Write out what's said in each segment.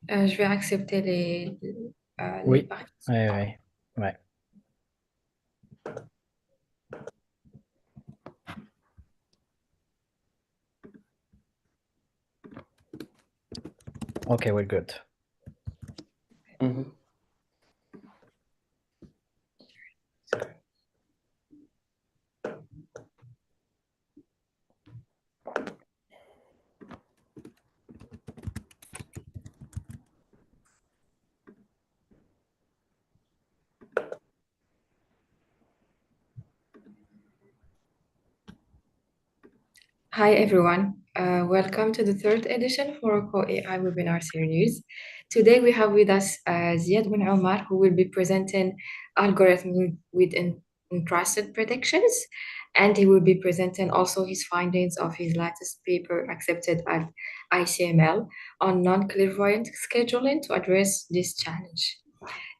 Je vais accepter les Oui, participants. ouais. Ouais. Okay, we're good. Mhm. Hi, everyone. Welcome to the third edition of Morocco AI webinar series. Today we have with us Ziyad Benomar, who will be presenting algorithm with interested predictions, and he will be presenting also his findings of his latest paper accepted at ICML on non-clairvoyant scheduling to address this challenge.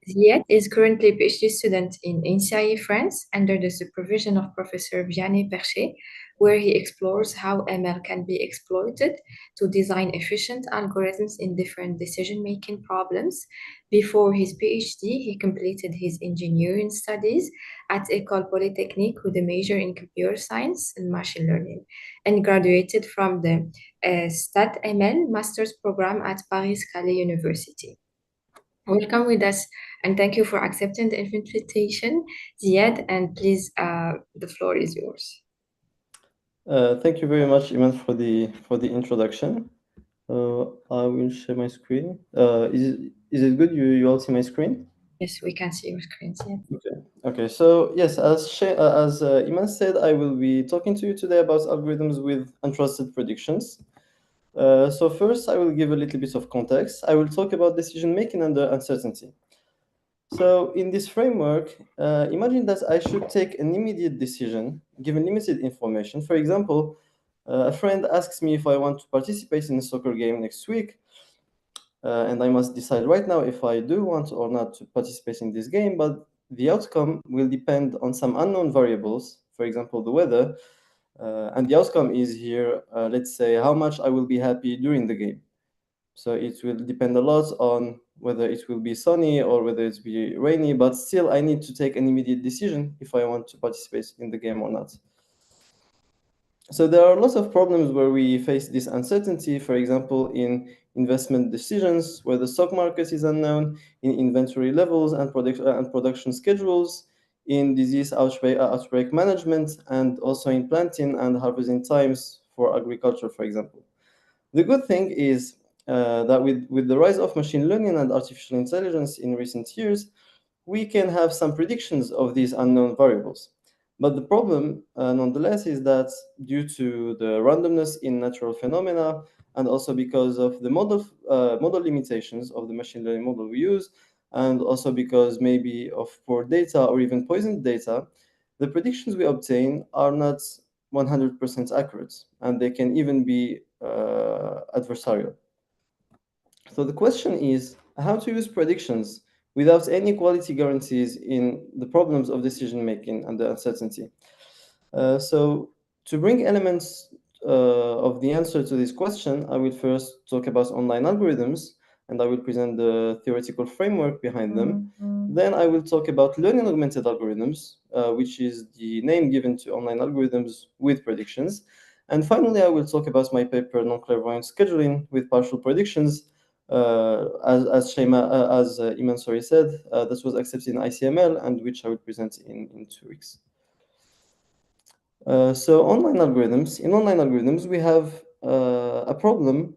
Ziad is currently a PhD student in INSAE, France, under the supervision of Professor Vianney Perchet, where he explores how ML can be exploited to design efficient algorithms in different decision-making problems. Before his PhD, he completed his engineering studies at École Polytechnique with a major in computer science and machine learning, and graduated from the STAT ML master's program at Paris Calais University. Welcome with us, and thank you for accepting the invitation, Ziad. And please, the floor is yours. Thank you very much, Iman, for the introduction. I will share my screen. Is it good? You all see my screen? Yes, we can see your screen, Ziad. Okay. Okay. So yes, as Iman said, I will be talking to you today about algorithms with untrusted predictions. So first, I will give a little bit of context. I will talk about decision making under uncertainty. So in this framework, imagine that I should take an immediate decision given limited information. For example, a friend asks me if I want to participate in a soccer game next week, and I must decide right now if I do want or not to participate in this game, but the outcome will depend on some unknown variables, for example, the weather, and the outcome is here, let's say, how much I will be happy during the game. So it will depend a lot on whether it will be sunny or whether it will be rainy, but still I need to take an immediate decision if I want to participate in the game or not. So there are lots of problems where we face this uncertainty, for example, in investment decisions, where the stock market is unknown, in inventory levels and production schedules, in disease outbreak management, and also in planting and harvesting times for agriculture, for example. The good thing is that with the rise of machine learning and artificial intelligence in recent years, we can have some predictions of these unknown variables. But the problem, nonetheless, is that due to the randomness in natural phenomena, and also because of the model limitations of the machine learning model we use, and also because maybe of poor data or even poisoned data, the predictions we obtain are not 100% accurate, and they can even be adversarial. So the question is how to use predictions without any quality guarantees in the problems of decision making and the uncertainty. So to bring elements of the answer to this question, I will first talk about online algorithms, and I will present the theoretical framework behind them. Then I will talk about learning-augmented algorithms, which is the name given to online algorithms with predictions. And finally, I will talk about my paper, Non-Clairvoyant Scheduling with Partial Predictions, as Iman sorry said, that was accepted in ICML and which I will present in 2 weeks. So in online algorithms, we have a problem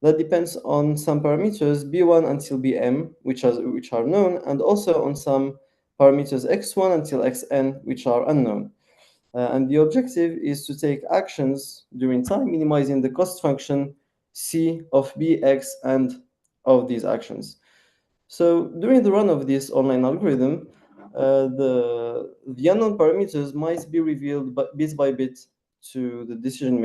that depends on some parameters b1 until bm, which are known, and also on some parameters x1 until xn, which are unknown. And the objective is to take actions during time, minimizing the cost function c of bx and of these actions. So during the run of this online algorithm, the unknown parameters might be revealed bit by bit to the decision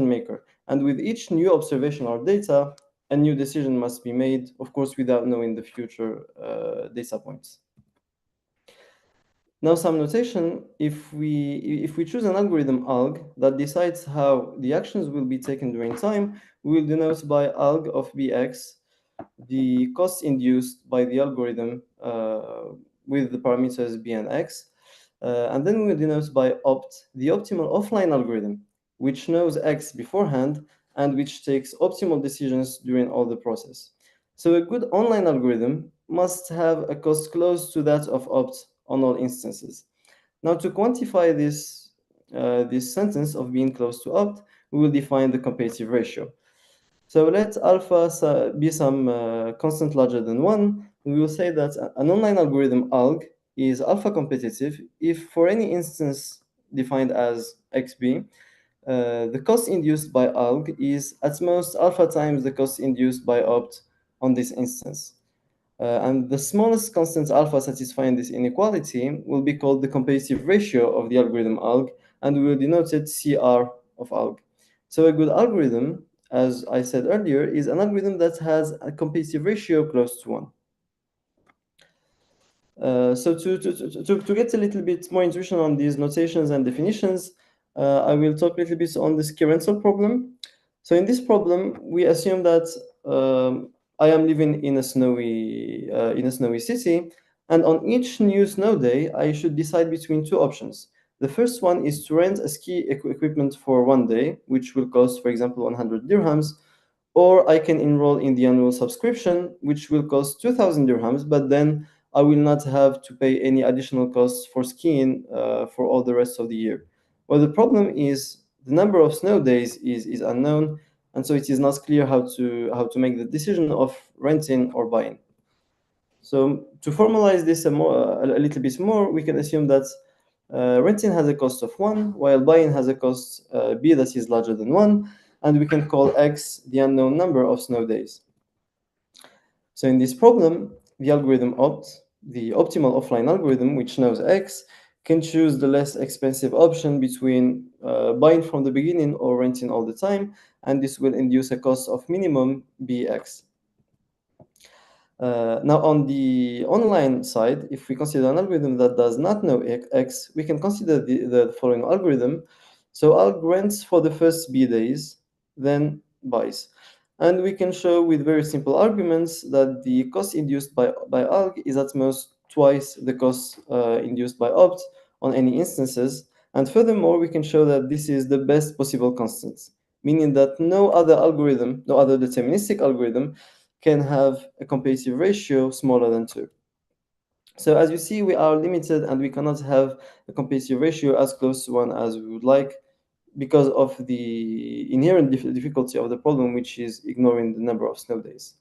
maker. And with each new observation or data, a new decision must be made, of course, without knowing the future data points. Now, some notation: if we choose an algorithm alg that decides how the actions will be taken during time, we will denote by alg of bx the cost induced by the algorithm with the parameters b and x. And then we denote by opt the optimal offline algorithm, which knows x beforehand and which takes optimal decisions during all the process. So a good online algorithm must have a cost close to that of opt on all instances. Now, to quantify this sentence of being close to opt, we will define the competitive ratio. So let alpha be some constant larger than 1. We will say that an online algorithm alg is alpha competitive if for any instance defined as xb, the cost induced by alg is at most alpha times the cost induced by opt on this instance. And the smallest constant alpha satisfying this inequality will be called the competitive ratio of the algorithm alg, and we will denote it CR of alg. So a good algorithm, as I said earlier, is an algorithm that has a competitive ratio close to 1. So to get a little bit more intuition on these notations and definitions, I will talk a little bit on this key rental problem. So in this problem, we assume that I am living in a snowy city, and on each new snow day, I should decide between two options. The first one is to rent a ski equipment for 1 day, which will cost, for example, 100 dirhams, or I can enroll in the annual subscription, which will cost 2,000 dirhams, but then I will not have to pay any additional costs for skiing for all the rest of the year. Well, the problem is the number of snow days is unknown, and so it is not clear how to make the decision of renting or buying. So to formalize this a little bit more, we can assume that renting has a cost of 1, while buying has a cost b that is larger than 1, and we can call x the unknown number of snow days. So in this problem, the algorithm opt, the optimal offline algorithm, which knows x, can choose the less expensive option between buying from the beginning or renting all the time, and this will induce a cost of minimum bx. Now, on the online side, if we consider an algorithm that does not know x, we can consider the following algorithm. So alg rents for the first b days, then buys. And we can show with very simple arguments that the cost induced by alg is at most twice the cost induced by opt on any instances. And furthermore, we can show that this is the best possible constant, meaning that no other algorithm, no other deterministic algorithm can have a competitive ratio smaller than 2. So as you see, we are limited and we cannot have a competitive ratio as close to 1 as we would like because of the inherent difficulty of the problem, which is ignoring the number of snow days.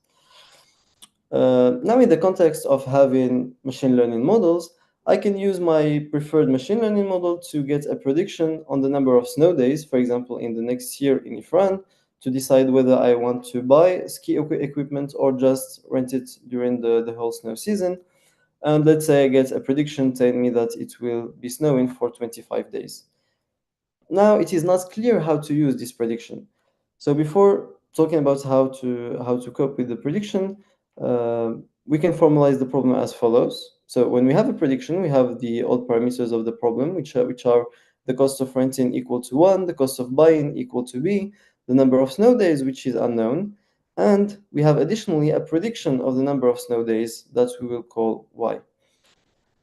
Now, in the context of having machine learning models, I can use my preferred machine learning model to get a prediction on the number of snow days, for example, in the next year in Ifran, to decide whether I want to buy ski equipment or just rent it during the whole snow season. And let's say I get a prediction telling me that it will be snowing for 25 days. Now, it is not clear how to use this prediction. So before talking about how to cope with the prediction, we can formalize the problem as follows. So when we have a prediction, we have the old parameters of the problem, which are the cost of renting equal to 1, the cost of buying equal to b, the number of snow days, which is unknown, and we have additionally a prediction of the number of snow days that we will call y.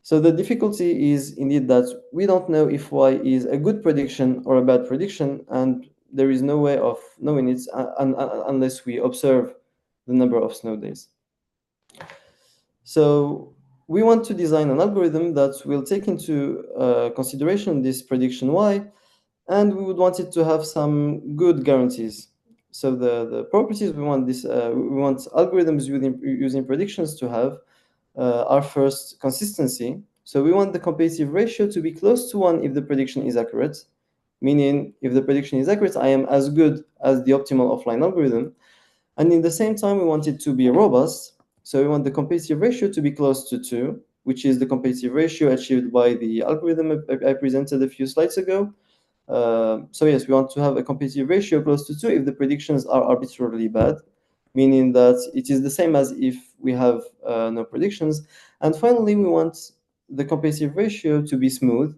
So the difficulty is indeed that we don't know if y is a good prediction or a bad prediction, and there is no way of knowing it unless we observe the number of snow days. So we want to design an algorithm that will take into consideration this prediction y, and we would want it to have some good guarantees. So the properties we want algorithms using predictions to have are first consistency. So we want the competitive ratio to be close to 1 if the prediction is accurate, meaning if the prediction is accurate, I am as good as the optimal offline algorithm. And in the same time, we want it to be robust. So we want the competitive ratio to be close to 2, which is the competitive ratio achieved by the algorithm I presented a few slides ago. So yes, we want to have a competitive ratio close to 2 if the predictions are arbitrarily bad, meaning that it is the same as if we have no predictions. And finally, we want the competitive ratio to be smooth,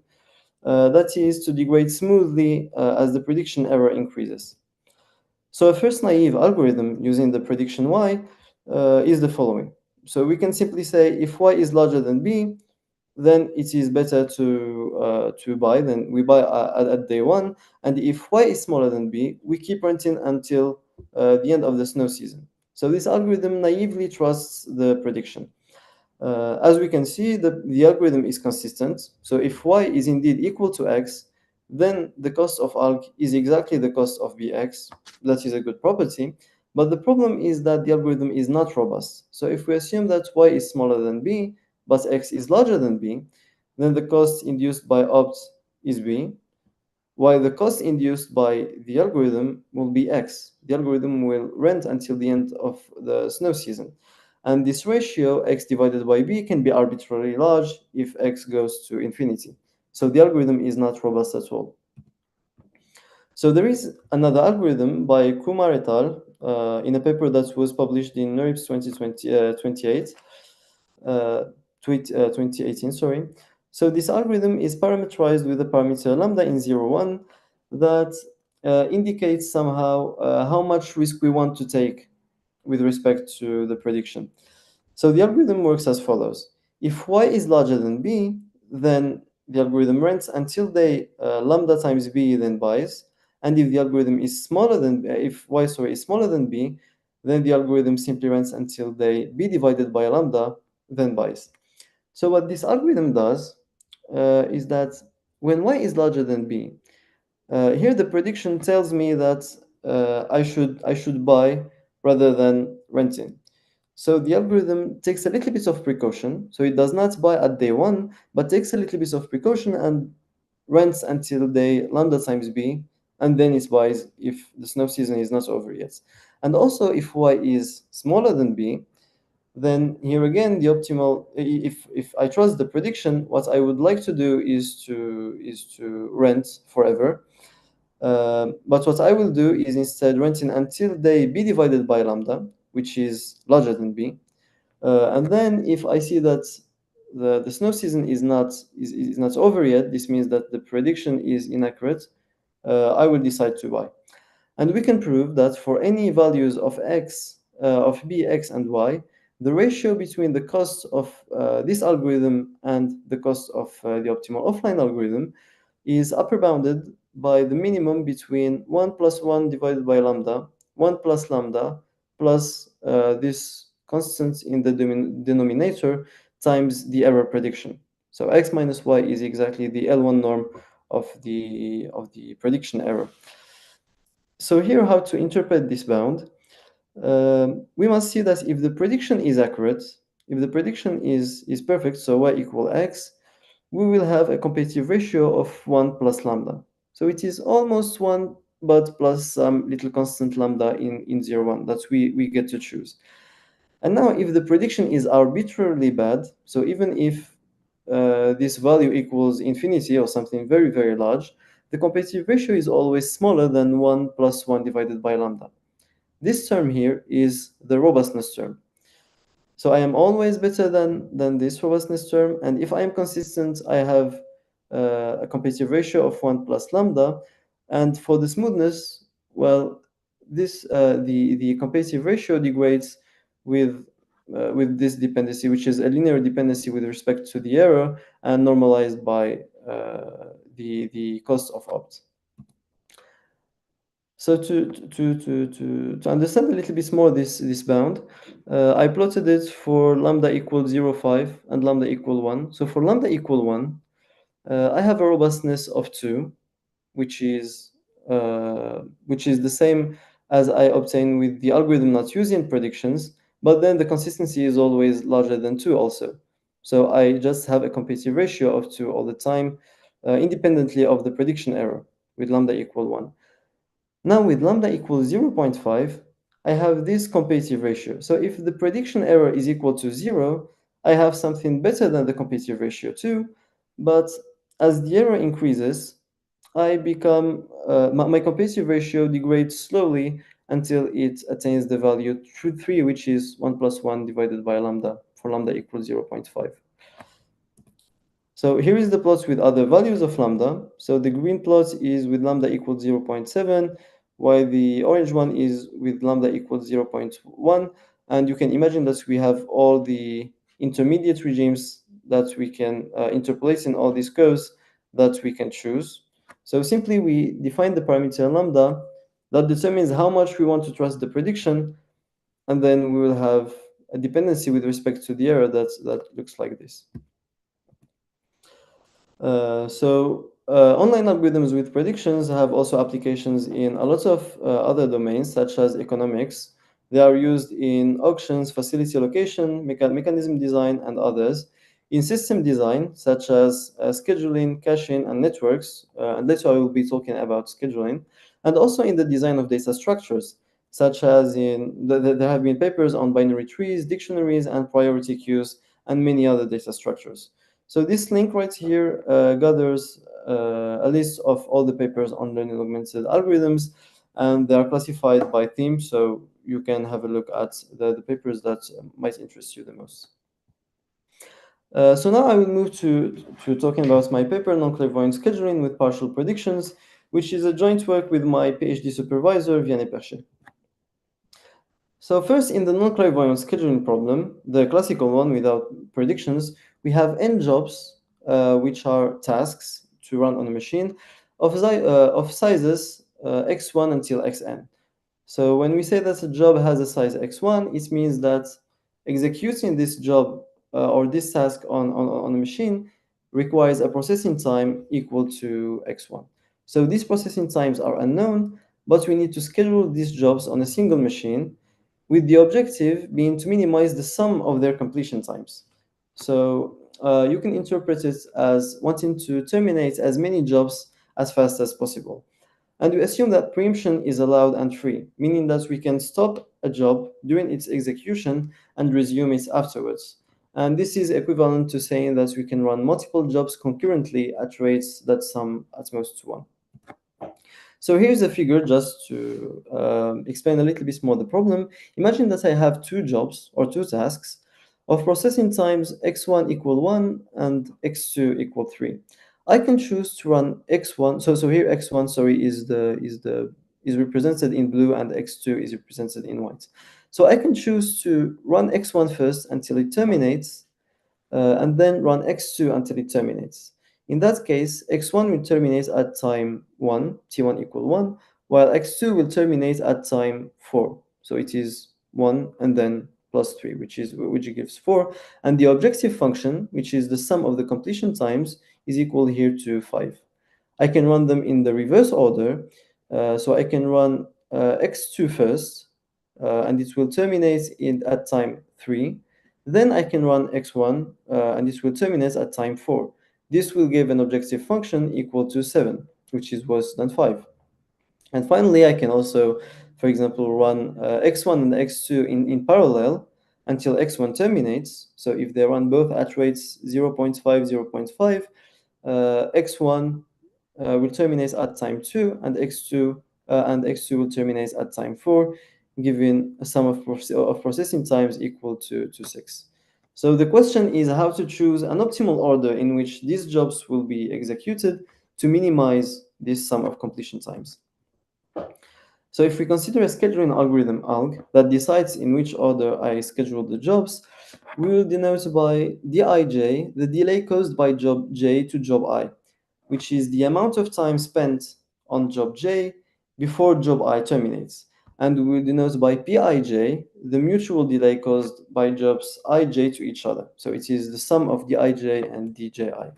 that is to degrade smoothly as the prediction error increases. So a first naive algorithm using the prediction y is the following. So we can simply say if y is larger than b, then it is better to buy. Then we buy at day one, and if y is smaller than b, we keep renting until the end of the snow season. So this algorithm naively trusts the prediction. As we can see, the algorithm is consistent. So if y is indeed equal to x, then the cost of alg is exactly the cost of bx. That is a good property. But the problem is that the algorithm is not robust. So if we assume that y is smaller than b, but x is larger than b, then the cost induced by opt is b, while the cost induced by the algorithm will be x. The algorithm will rent until the end of the snow season. And this ratio, x divided by b, can be arbitrarily large if x goes to infinity. So the algorithm is not robust at all. So there is another algorithm by Kumar et al. In a paper that was published in NeurIPS 2018, sorry. So this algorithm is parameterized with the parameter lambda in 0, 1 that indicates somehow how much risk we want to take with respect to the prediction. So the algorithm works as follows. If y is larger than b, then the algorithm rents until they lambda times b, then buys. And if the algorithm is smaller than, if y, sorry, is smaller than b, then the algorithm simply rents until they b divided by lambda, then buys. So what this algorithm does is that when y is larger than b, here the prediction tells me that I should buy rather than renting. So the algorithm takes a little bit of precaution. So it does not buy at day one, but takes a little bit of precaution and rents until day lambda times b, and then it buys if the snow season is not over yet. And also if y is smaller than b, then here again the optimal, if I trust the prediction, what I would like to do is to rent forever. But what I will do is instead renting until day b divided by lambda, which is larger than b. And then if I see that the snow season is not over yet, this means that the prediction is inaccurate, I will decide to buy. And we can prove that for any values of x, of b, x, and y, the ratio between the cost of this algorithm and the cost of the optimal offline algorithm is upper bounded by the minimum between 1 plus 1 divided by lambda, 1 plus lambda, plus this constant in the denominator times the error prediction. So x minus y is exactly the L1 norm of the prediction error. So here, how to interpret this bound? We must see that if the prediction is accurate, if the prediction is perfect, so y equal x, we will have a competitive ratio of 1 plus lambda. So it is almost 1, but plus some little constant lambda in 0, 1 that we get to choose. And now if the prediction is arbitrarily bad, so even if this value equals infinity or something very, very large, the competitive ratio is always smaller than 1 plus 1 divided by lambda. This term here is the robustness term. So I am always better than this robustness term, and if I am consistent, I have a competitive ratio of 1 plus lambda. And for the smoothness, well, this the competitive ratio degrades with this dependency, which is a linear dependency with respect to the error and normalized by the cost of opt. So to understand a little bit more this bound, I plotted it for lambda equal 0.5 and lambda equal 1. So for lambda equal 1, I have a robustness of 2, which is the same as I obtain with the algorithm not using predictions, but then the consistency is always larger than 2 also. So I just have a competitive ratio of 2 all the time, independently of the prediction error with lambda equal 1. Now with lambda equals 0.5, I have this competitive ratio. So if the prediction error is equal to 0, I have something better than the competitive ratio 2, but as the error increases, I become, my competitive ratio degrades slowly until it attains the value 3, which is 1 plus 1 divided by lambda, for lambda equals 0.5. So here is the plots with other values of lambda. So the green plot is with lambda equals 0.7, while the orange one is with lambda equals 0.1. And you can imagine that we have all the intermediate regimes that we can interpolate in all these curves that we can choose. So simply we define the parameter lambda that determines how much we want to trust the prediction, and then we will have a dependency with respect to the error that looks like this. Online algorithms with predictions have also applications in a lot of other domains, such as economics. They are used in auctions, facility allocation, mechanism design, and others. In system design, such as scheduling, caching, and networks, and later I will be talking about scheduling, and also in the design of data structures, such as there have been papers on binary trees, dictionaries, and priority queues, and many other data structures. So this link right here gathers a list of all the papers on learning augmented algorithms, and they are classified by theme, so you can have a look at the papers that might interest you the most. So now I will move to talking about my paper, non-clairvoyant scheduling with partial predictions, which is a joint work with my PhD supervisor, Vianney Perchet. So first, in the non-clairvoyant scheduling problem, the classical one without predictions, we have n jobs, which are tasks to run on a machine, of sizes x1 until xn. So when we say that a job has a size x1, it means that executing this job or this task on a machine requires a processing time equal to x1. So these processing times are unknown, but we need to schedule these jobs on a single machine, with the objective being to minimize the sum of their completion times. So you can interpret it as wanting to terminate as many jobs as fast as possible. And we assume that preemption is allowed and free, meaning that we can stop a job during its execution and resume it afterwards. And this is equivalent to saying that we can run multiple jobs concurrently at rates that sum at most to 1. So here's a figure just to explain a little bit more the problem. Imagine that I have two jobs or two tasks of processing times x1 equal 1 and x2 equal 3. I can choose to run x1. So here x1, sorry, is represented in blue and x2 is represented in white. So I can choose to run x1 first until it terminates, and then run x2 until it terminates. In that case, x1 will terminate at time 1, t1 equal 1, while x2 will terminate at time 4. So it is 1 and then plus 3, which gives 4. And the objective function, which is the sum of the completion times, is equal here to 5. I can run them in the reverse order. So I can run x2 first, and it will terminate at time 3. Then I can run x1, and it will terminate at time 4. This will give an objective function equal to 7, which is worse than 5. And finally, I can also, for example, run x1 and x2 in parallel until x1 terminates. So if they run both at rates 0.5, 0.5, x1 will terminate at time 2, and x2 will terminate at time 4, giving a sum of processing times equal to 6. So the question is how to choose an optimal order in which these jobs will be executed to minimize this sum of completion times. So if we consider a scheduling algorithm alg that decides in which order I schedule the jobs, we will denote by dij the delay caused by job j to job I, which is the amount of time spent on job j before job I terminates. And we will denote by pij the mutual delay caused by jobs ij to each other. So it is the sum of dij and dji.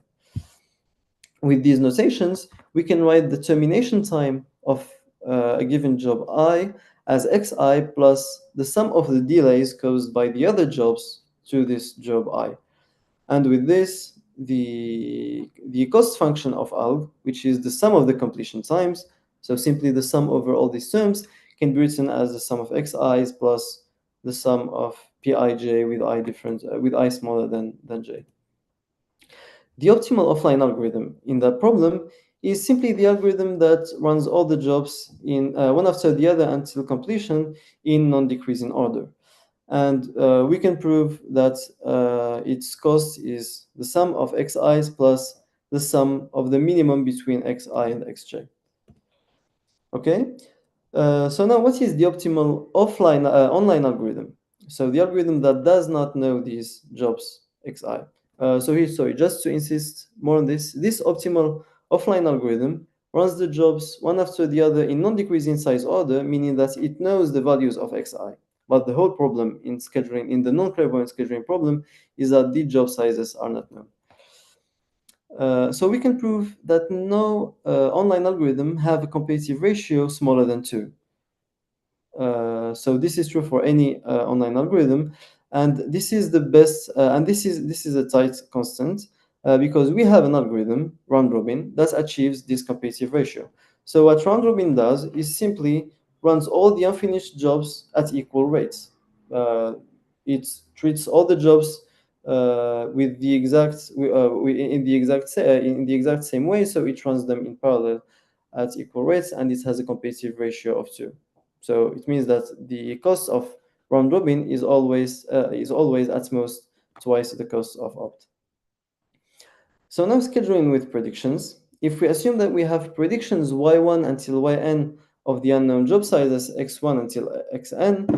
With these notations, we can write the termination time of a given job I as xi plus the sum of the delays caused by the other jobs to this job I. And with this, the cost function of alg, which is the sum of the completion times, so simply the sum over all these terms, can be written as the sum of xi's plus the sum of pij with I smaller than j. The optimal offline algorithm in that problem is simply the algorithm that runs all the jobs in one after the other until completion in non-decreasing order. And we can prove that its cost is the sum of xi's plus the sum of the minimum between xi and xj. Okay, so now what is the optimal online algorithm? So the algorithm that does not know these jobs xi. So here, sorry, just to insist more on this, this optimal offline algorithm runs the jobs one after the other in non-decreasing size order, meaning that it knows the values of xi. But the whole problem in scheduling, in the non-clairvoyant scheduling problem, is that the job sizes are not known. So we can prove that no online algorithm have a competitive ratio smaller than 2. So this is true for any online algorithm, and this is the best. And this is a tight constant because we have an algorithm round robin that achieves this competitive ratio. So what round robin does is simply runs all the unfinished jobs at equal rates. Uh, it treats all the jobs with the exact in the exact same way. So it runs them in parallel at equal rates, and it has a competitive ratio of 2. So it means that the cost of round robin is always at most twice the cost of opt. So now scheduling with predictions. If we assume that we have predictions y1 until yn of the unknown job sizes x1 until xn,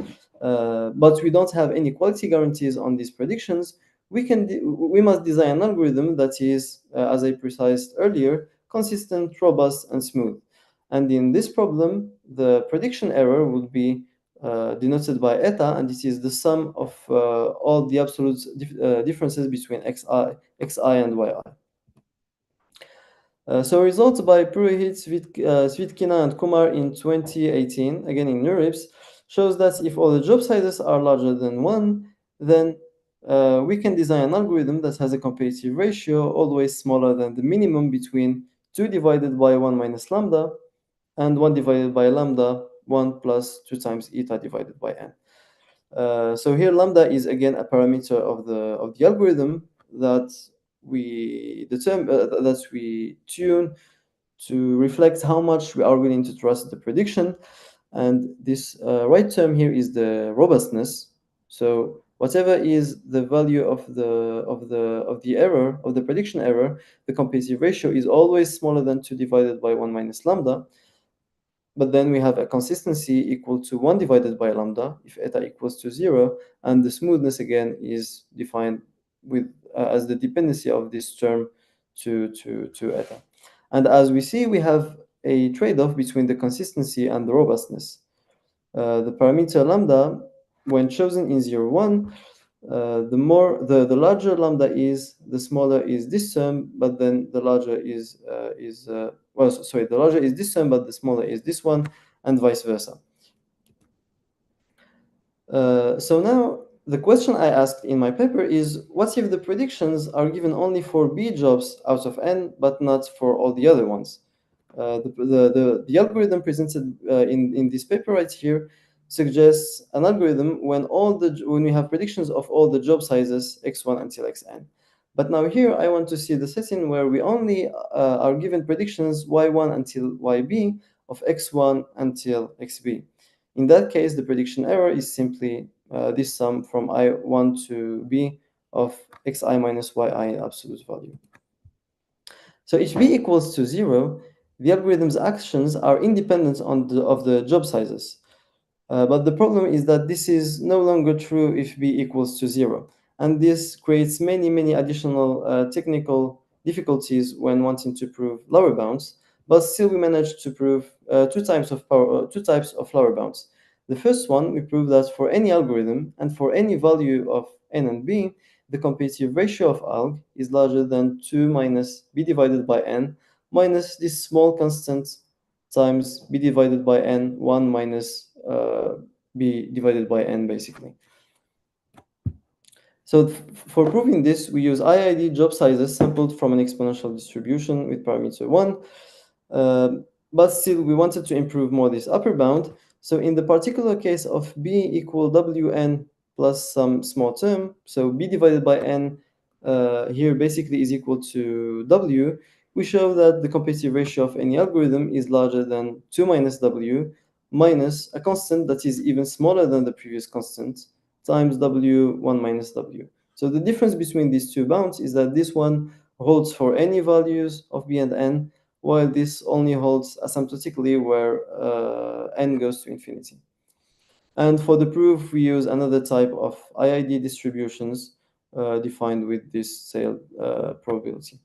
but we don't have any quality guarantees on these predictions, we must design an algorithm that is, as I precised earlier, consistent, robust, and smooth. And in this problem, the prediction error would be denoted by eta, and this is the sum of all the absolute differences between xi and yi. So results by Purohit, Svitkina, and Kumar in 2018, again in NeurIPS, shows that if all the job sizes are larger than 1, then we can design an algorithm that has a competitive ratio always smaller than the minimum between 2 divided by 1 minus lambda and 1 divided by lambda 1 plus 2 times eta divided by n. So here lambda is again a parameter of the algorithm that we tune to reflect how much we are willing to trust the prediction. And this right term here is the robustness. So whatever is the value of the error of the prediction error, the competitive ratio is always smaller than 2 divided by 1 minus lambda. But then we have a consistency equal to 1 divided by lambda if eta equals to 0, and the smoothness again is defined with as the dependency of this term to eta. And as we see, we have a trade-off between the consistency and the robustness. The parameter lambda, when chosen in 0, 1, the larger lambda is, the smaller is this term, but then the larger is the larger is this term, but the smaller is this one, and vice versa. So now the question I asked in my paper is, what if the predictions are given only for B jobs out of N, but not for all the other ones? The algorithm presented in this paper right here suggests an algorithm when we have predictions of all the job sizes x1 until xn. But now here I want to see the setting where we only are given predictions y1 until yb of x1 until xb. In that case, the prediction error is simply this sum from I1 to b of xi minus yi absolute value. So if b equals to 0, the algorithm's actions are independent of the job sizes. But the problem is that this is no longer true if b equals to 0. And this creates many additional technical difficulties when wanting to prove lower bounds. But still, we managed to prove two types of lower bounds. The first one, we prove that for any algorithm and for any value of n and b, the competitive ratio of alg is larger than 2 minus b divided by n minus this small constant times b divided by n, 1 minus b divided by n, basically. So for proving this, we use IID job sizes sampled from an exponential distribution with parameter 1. But still, we wanted to improve more this upper bound. So in the particular case of b equal wn plus some small term, so b divided by n here basically is equal to w, we show that the competitive ratio of any algorithm is larger than 2 minus w minus a constant that is even smaller than the previous constant times w 1 minus w. So the difference between these two bounds is that this one holds for any values of b and n, while this only holds asymptotically where n goes to infinity. And for the proof, we use another type of IID distributions defined with this sale probability.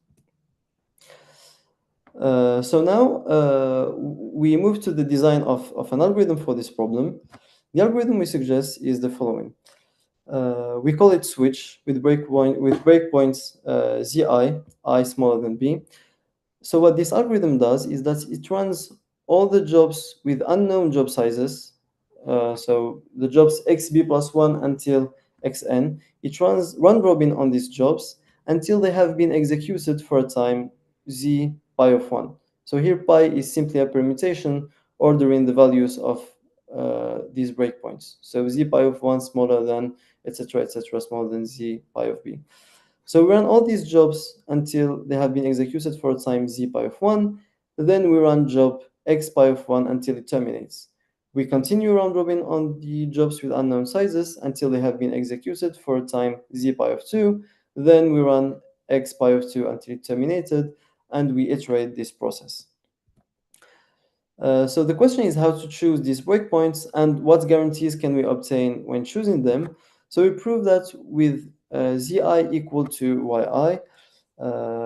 So now we move to the design of an algorithm for this problem. The algorithm we suggest is the following. We call it switch with breakpoints zi, I smaller than b. So what this algorithm does is that it runs all the jobs with unknown job sizes. So the jobs xb plus 1 until xn. It runs round robin on these jobs until they have been executed for a time z pi of 1. So here pi is simply a permutation ordering the values of these breakpoints. So z pi of 1 smaller than etc. smaller than z pi of b. So we run all these jobs until they have been executed for a time z pi of 1. Then we run job x pi of 1 until it terminates. We continue round robin on the jobs with unknown sizes until they have been executed for a time z pi of 2. Then we run x pi of 2 until it terminated, and we iterate this process. So the question is how to choose these breakpoints and what guarantees can we obtain when choosing them. So we prove that with zi equal to yi,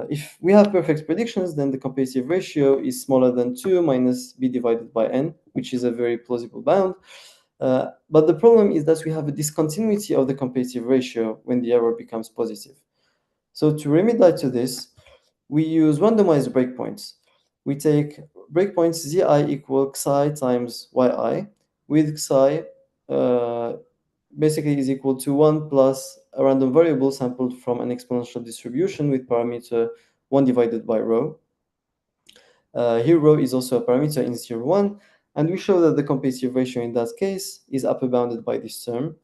if we have perfect predictions, then the competitive ratio is smaller than 2 minus b divided by n, which is a very plausible bound. But the problem is that we have a discontinuity of the competitive ratio when the error becomes positive. So to remedy to this, we use randomized breakpoints. We take breakpoints zi equal xi times yi, with xi basically is equal to 1 plus a random variable sampled from an exponential distribution with parameter 1 divided by rho. Here rho is also a parameter in 0, 1, and we show that the competitive ratio in that case is upper bounded by this term.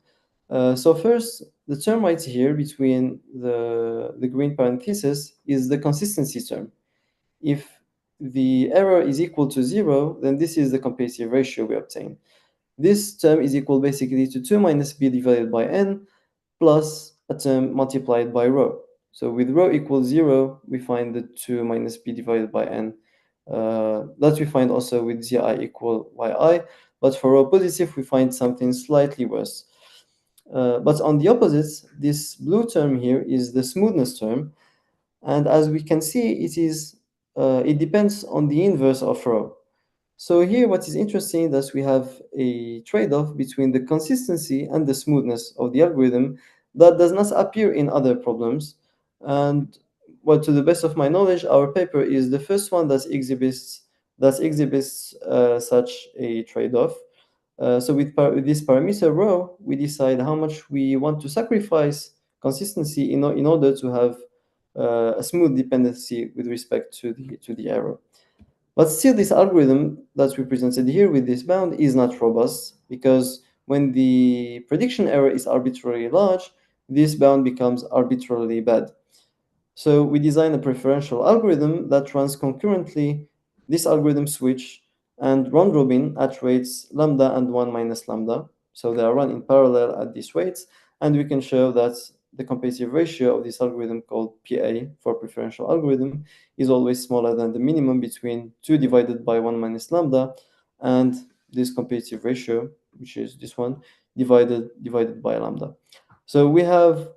So first, the term right here between the green parenthesis is the consistency term. If the error is equal to 0, then this is the competitive ratio we obtain. This term is equal basically to 2 minus b divided by n plus a term multiplied by rho. So with rho equals 0, we find the 2 minus b divided by n. That we find also with zi equal yi, but for rho positive, we find something slightly worse. But on the opposite, this blue term here is the smoothness term, and as we can see, it depends on the inverse of rho. So here, what is interesting is that we have a trade-off between the consistency and the smoothness of the algorithm that does not appear in other problems. And well, to the best of my knowledge, our paper is the first one that exhibits such a trade-off. So with this parameter rho, we decide how much we want to sacrifice consistency in order to have a smooth dependency with respect to the error. But still, this algorithm that we presented here with this bound is not robust, because when the prediction error is arbitrarily large, this bound becomes arbitrarily bad. So we design a preferential algorithm that runs concurrently this algorithm switch and round robin at rates lambda and 1 minus lambda. So they are run in parallel at these rates, and we can show that the competitive ratio of this algorithm, called PA for preferential algorithm, is always smaller than the minimum between 2 divided by 1 minus lambda and this competitive ratio, which is this one, divided by lambda. So we have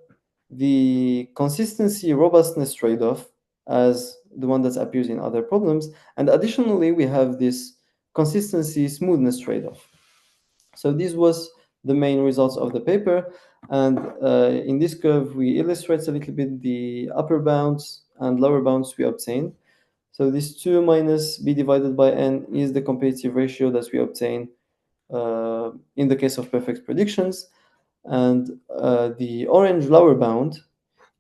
the consistency robustness trade-off as the one that appears in other problems, and additionally we have this consistency smoothness trade-off. So this was the main results of the paper, and in this curve we illustrate a little bit the upper bounds and lower bounds we obtained. So this 2 minus b divided by n is the competitive ratio that we obtain in the case of perfect predictions, and the orange lower bound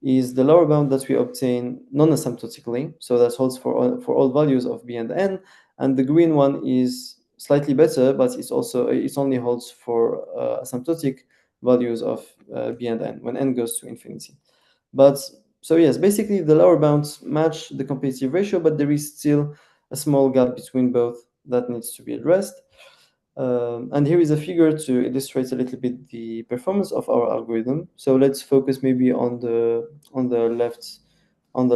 is the lower bound that we obtain non-asymptotically, so that holds for all values of b and n, and the green one is slightly better, but it only holds for asymptotic values of b and n when n goes to infinity. But so yes, basically the lower bounds match the competitive ratio, but there is still a small gap between both that needs to be addressed. And here is a figure to illustrate a little bit the performance of our algorithm. So let's focus maybe on the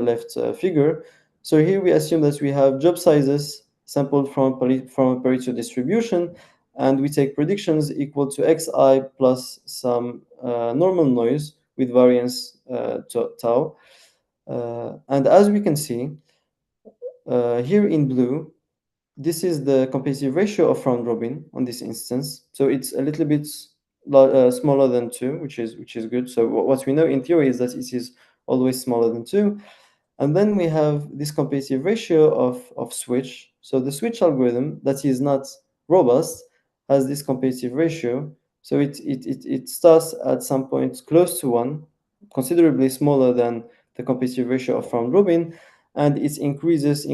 left figure. So here we assume that we have job sizes sampled from a Pareto distribution, and we take predictions equal to xi plus some normal noise with variance tau. And as we can see here in blue, this is the competitive ratio of round robin on this instance. So it's a little bit smaller than 2, which is good. So what we know in theory is that it is always smaller than 2. And then we have this competitive ratio of switch. So the switch algorithm that is not robust has this competitive ratio. So it starts at some point close to 1, considerably smaller than the competitive ratio of round robin, and it increases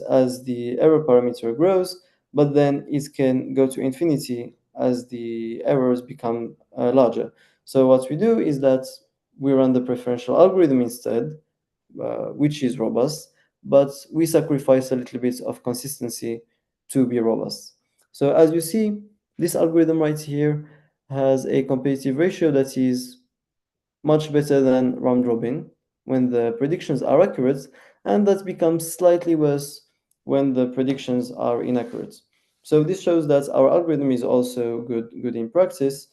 as the error parameter grows, but then it can go to infinity as the errors become larger. So what we do is that we run the preferential algorithm instead, which is robust, but we sacrifice a little bit of consistency to be robust. So as you see, this algorithm right here has a competitive ratio that is much better than round robin when the predictions are accurate, and that becomes slightly worse when the predictions are inaccurate. So this shows that our algorithm is also good in practice.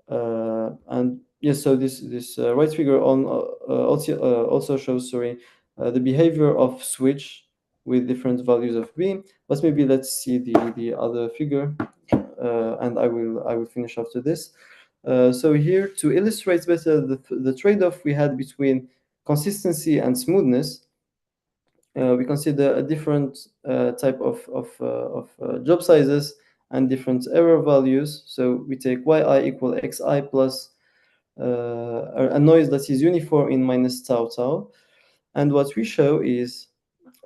And yes, so this right figure on also shows, sorry, the behavior of switch with different values of b. But maybe let's see the other figure, and I will finish after this. So here, to illustrate better the trade-off we had between consistency and smoothness, we consider a different type of job sizes and different error values. So we take yi equal xi plus a noise that is uniform in minus tau tau. And what we show is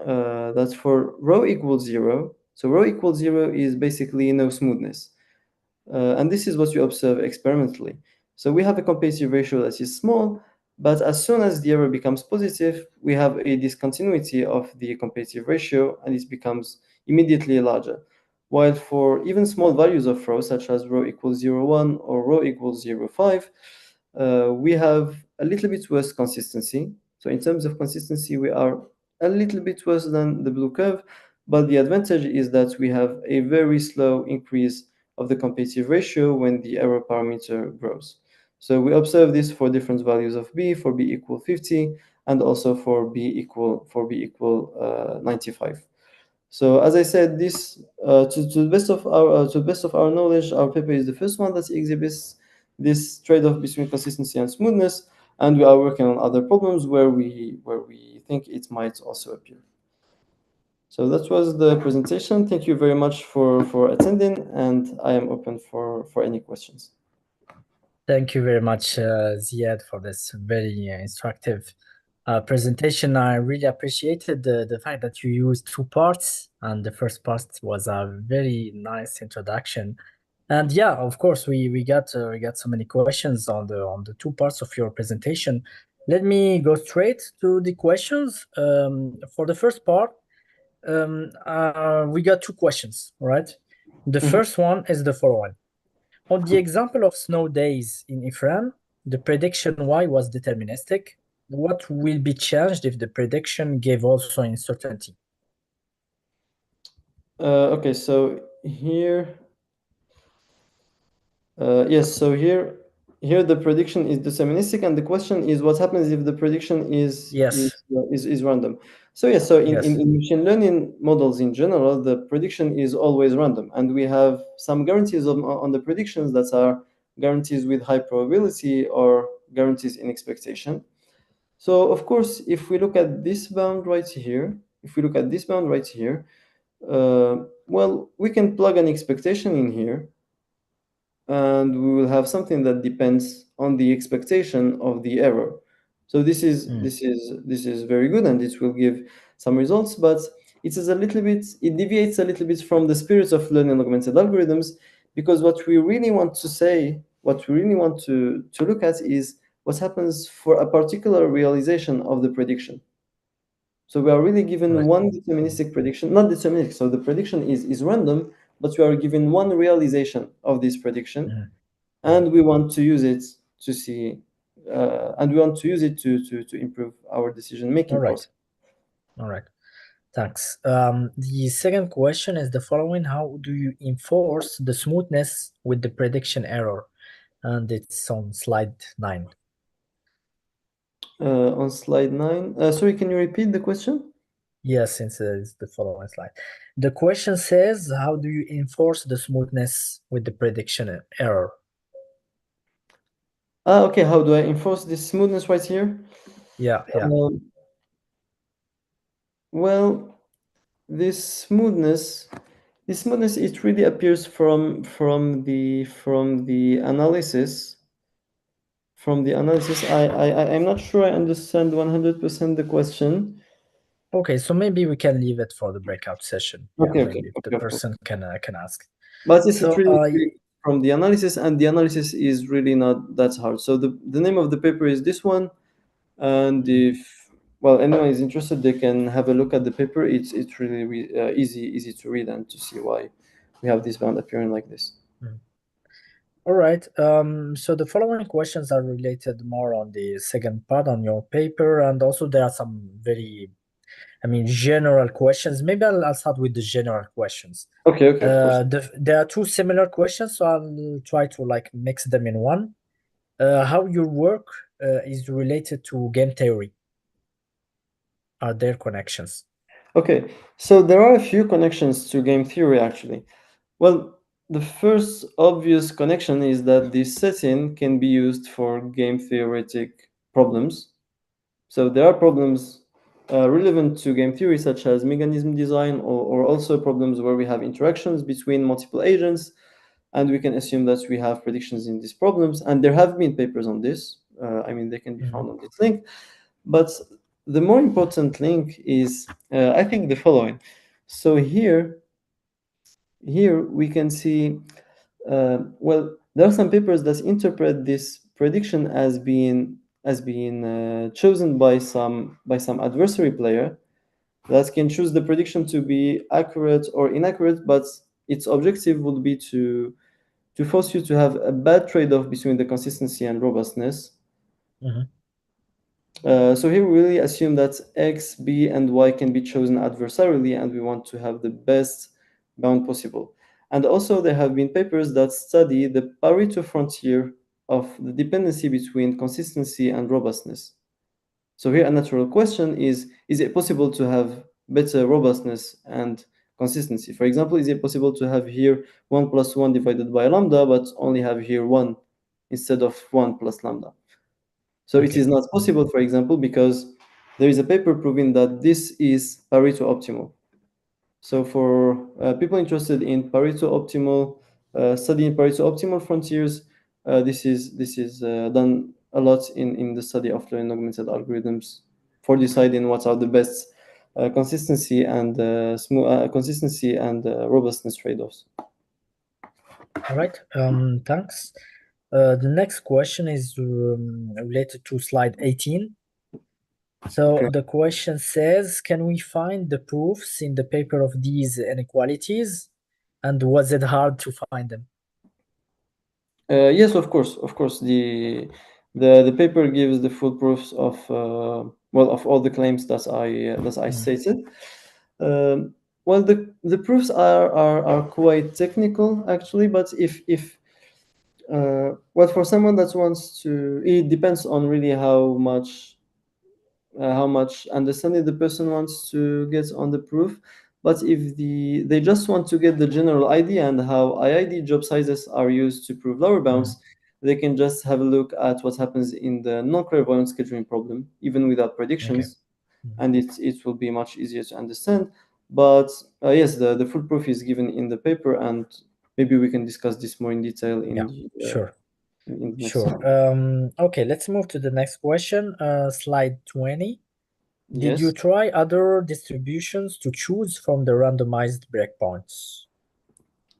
that for rho equals 0, so rho equals 0 is basically no smoothness. And this is what you observe experimentally. So we have a competitive ratio that is small, but as soon as the error becomes positive, we have a discontinuity of the competitive ratio, and it becomes immediately larger. While for even small values of rho, such as rho equals 0.1 or rho equals 0.5, we have a little bit worse consistency. So in terms of consistency, we are a little bit worse than the blue curve, but the advantage is that we have a very slow increase of the competitive ratio when the error parameter grows. So we observe this for different values of b, for b equal 50, and also for b equal 95. So as I said, this to the best of our knowledge, our paper is the first one that exhibits this trade-off between consistency and smoothness, and we are working on other problems where we think it might also appear. So that was the presentation. Thank you very much for attending, and I am open for any questions. Thank you very much, Ziyad, for this very instructive presentation. I really appreciated the fact that you used two parts, and the first part was a very nice introduction. And yeah, of course, we got so many questions on the two parts of your presentation. Let me go straight to the questions. For the first part, we got two questions, right? The first one is the following. On the example of snow days in Ifran, the prediction Y was deterministic. What will be changed if the prediction gave also uncertainty? Okay, so here, yes, so here the prediction is deterministic, and the question is what happens if the prediction is Yes. is random. So yes, so Yes. in machine learning models in general, the prediction is always random, and we have some guarantees on the predictions that are guarantees with high probability or guarantees in expectation. So of course, if we look at this bound right here, well, we can plug an expectation in here, and we will have something that depends on the expectation of the error. So this is very good, and it will give some results, but it deviates a little bit from the spirit of learning augmented algorithms, because what we really want to look at is what happens for a particular realization of the prediction. So we are really given Right. one deterministic prediction, not deterministic. So the prediction is random, but we are given one realization of this prediction, and we want to use it to see, and we want to use it to improve our decision making All right. process. All right. Thanks. The second question is the following: how do you enforce the smoothness with the prediction error? And it's on slide 9. On slide 9. Sorry, can you repeat the question? Yes, since it's the following slide. The question says, how do you enforce the smoothness with the prediction error? Okay. How do I enforce this smoothness right here? Yeah. Um, well, this smoothness, it really appears from the analysis. From the analysis, I'm not sure I understand 100% the question. Okay, so maybe we can leave it for the breakout session. Yeah, Okay, maybe if the okay. person can ask. But it's So, really from the analysis, and the analysis is really not that hard. So the name of the paper is this one, and if anyone is interested, they can have a look at the paper. It's really easy to read and to see why we have this bound appearing like this. all right. So the following questions are related more on the second part on your paper, and also there are some very, general questions. Maybe I'll start with the general questions. Okay, of course. There are two similar questions, so I'll try to mix them in one. How your work is related to game theory? Are there connections? Okay, so there are a few connections to game theory actually. Well, the first obvious connection is that this setting can be used for game theoretic problems. So there are problems relevant to game theory, such as mechanism design, or also problems where we have interactions between multiple agents, and we can assume that we have predictions in these problems. And there have been papers on this. They can be found on this link. But the more important link is, I think, the following. So here we can see, there are some papers that interpret this prediction as being chosen by some adversary player that can choose the prediction to be accurate or inaccurate, but its objective would be to force you to have a bad trade-off between the consistency and robustness. So here we really assume that X, B, and Y can be chosen adversarially, and we want to have the best bound possible. And also there have been papers that study the Pareto frontier of the dependency between consistency and robustness. So here a natural question is it possible to have better robustness and consistency? For example, is it possible to have here 1 plus 1 divided by lambda, but only have here 1 instead of 1 plus lambda? So it is not possible, for example, because there is a paper proving that this is Pareto optimal. So for people interested in Pareto optimal, studying Pareto optimal frontiers, this is done a lot in the study of learning-augmented algorithms for deciding what are the best consistency and robustness trade-offs. All right. Thanks. The next question is related to slide 18. So Okay. the question says, can we find the proofs in the paper of these inequalities? And was it hard to find them? Yes, of course. The paper gives the full proofs of of all the claims that I stated. Well, the proofs are quite technical actually, but if for someone that wants to, it depends on really how much understanding the person wants to get on the proof. But if they just want to get the general idea and how IID job sizes are used to prove lower bounds, they can just have a look at what happens in the non-clairvoyant scheduling problem, even without predictions, and it will be much easier to understand. But yes, the full proof is given in the paper, and maybe we can discuss this more in detail Sure. in the next Sure. slide. Okay, let's move to the next question. Slide 20. Did you Yes. try other distributions to choose from the randomized breakpoints?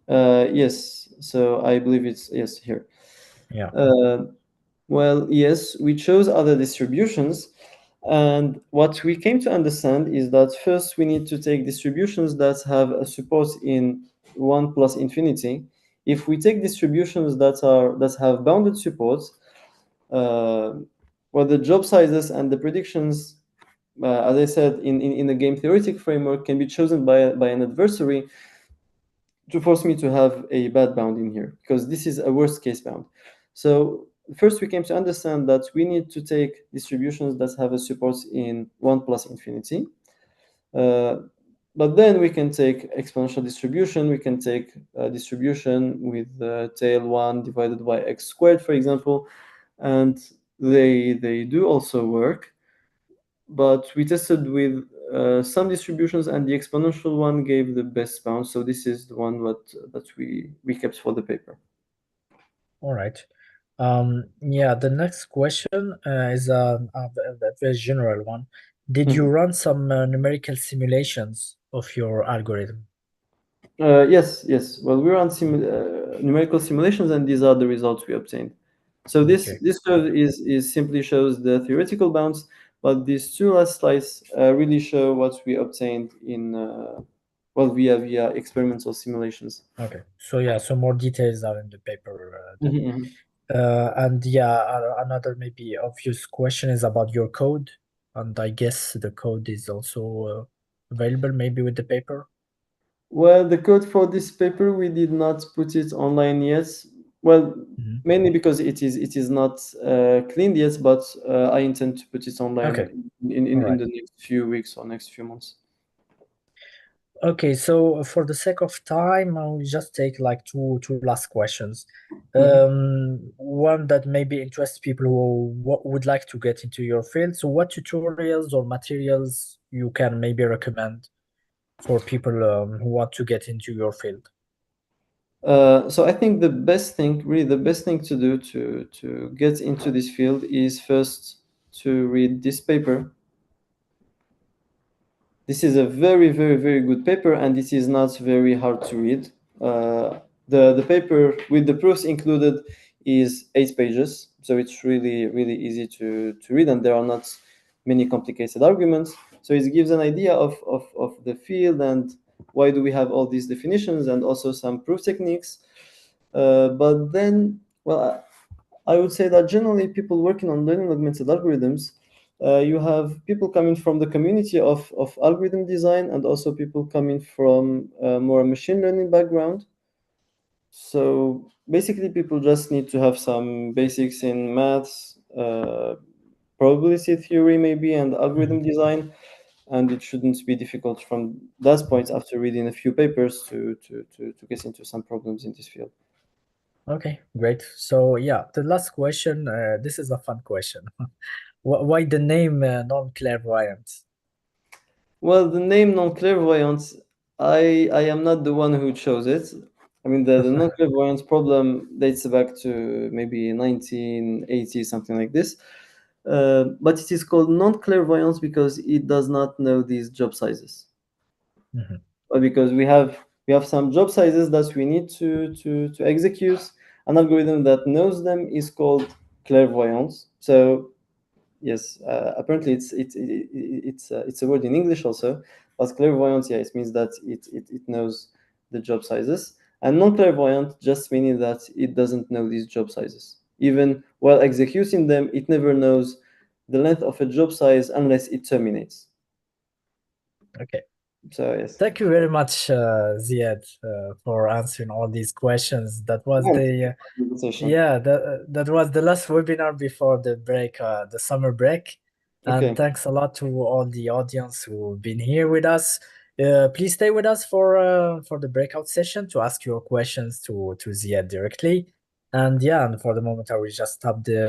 Yes. So I believe it's yes here. Yeah. Well, yes, we chose other distributions. And what we came to understand is that first we need to take distributions that have a support in 1 plus infinity. If we take distributions that have bounded supports, the job sizes and the predictions as I said, in a game theoretic framework, can be chosen by an adversary to force me to have a bad bound in here, because this is a worst case bound. So first we came to understand that we need to take distributions that have a support in 1 plus infinity. But then we can take exponential distribution. We can take a distribution with tail 1 divided by x squared, for example, and they do also work. But we tested with some distributions, and the exponential one gave the best bound. So this is the one that we kept for the paper. All right. Yeah, the next question is a very general one. Did you run some numerical simulations of your algorithm? Yes. Well, we ran numerical simulations, and these are the results we obtained. So Okay. this curve is simply shows the theoretical bounds, but these two last slides really show what we obtained in via experimental simulations. Okay. So yeah, so more details are in the paper then. Mhm. And yeah, another maybe obvious question is about your code, and I guess the code is also available maybe with the paper. Well, the code for this paper, we did not put it online yet. Well, Mhm. mainly because it is not cleaned yet, but I intend to put it online Okay. in All right. the next few weeks or next few months. Okay, so for the sake of time, I'll just take like two last questions. One that maybe interests people who would like to get into your field. So what tutorials or materials you can maybe recommend for people who want to get into your field? So I think the best thing, really the best thing to do to get into this field is first to read this paper. This is a very good paper, and it is not very hard to read. The paper with the proofs included is 8 pages, so it's really easy to read, and there are not many complicated arguments. So it gives an idea of the field and why do we have all these definitions, and also some proof techniques. But then, well, I would say that generally people working on learning augmented algorithms, you have people coming from the community of algorithm design, and also people coming from more machine learning background. So basically, people just need to have some basics in maths, probability theory, maybe, and algorithm design. And it shouldn't be difficult from that point after reading a few papers to get into some problems in this field. Okay, great. So yeah, the last question, this is a fun question. Why the name non-clairvoyant? Well, the name non-clairvoyant, I am not the one who chose it. I mean, the non-clairvoyance problem dates back to maybe 1980, something like this. But it is called non-clairvoyance because it does not know these job sizes. Mhm. Because we have some job sizes that we need to execute. An algorithm that knows them is called clairvoyance. So yes, apparently it's a word in English also, but clairvoyant, yeah, it means that it knows the job sizes, and non-clairvoyant just meaning that it doesn't know these job sizes. Even while executing them, it never knows the length of a job size unless it terminates. Okay. So yes. Thank you very much, Ziad, for answering all these questions. That was And the conversation. yeah, that was the last webinar before the break, the summer break. And Okay. thanks a lot to all the audience who've been here with us. Please stay with us for the breakout session to ask your questions to Ziad directly. And yeah, and for the moment, I will just stop the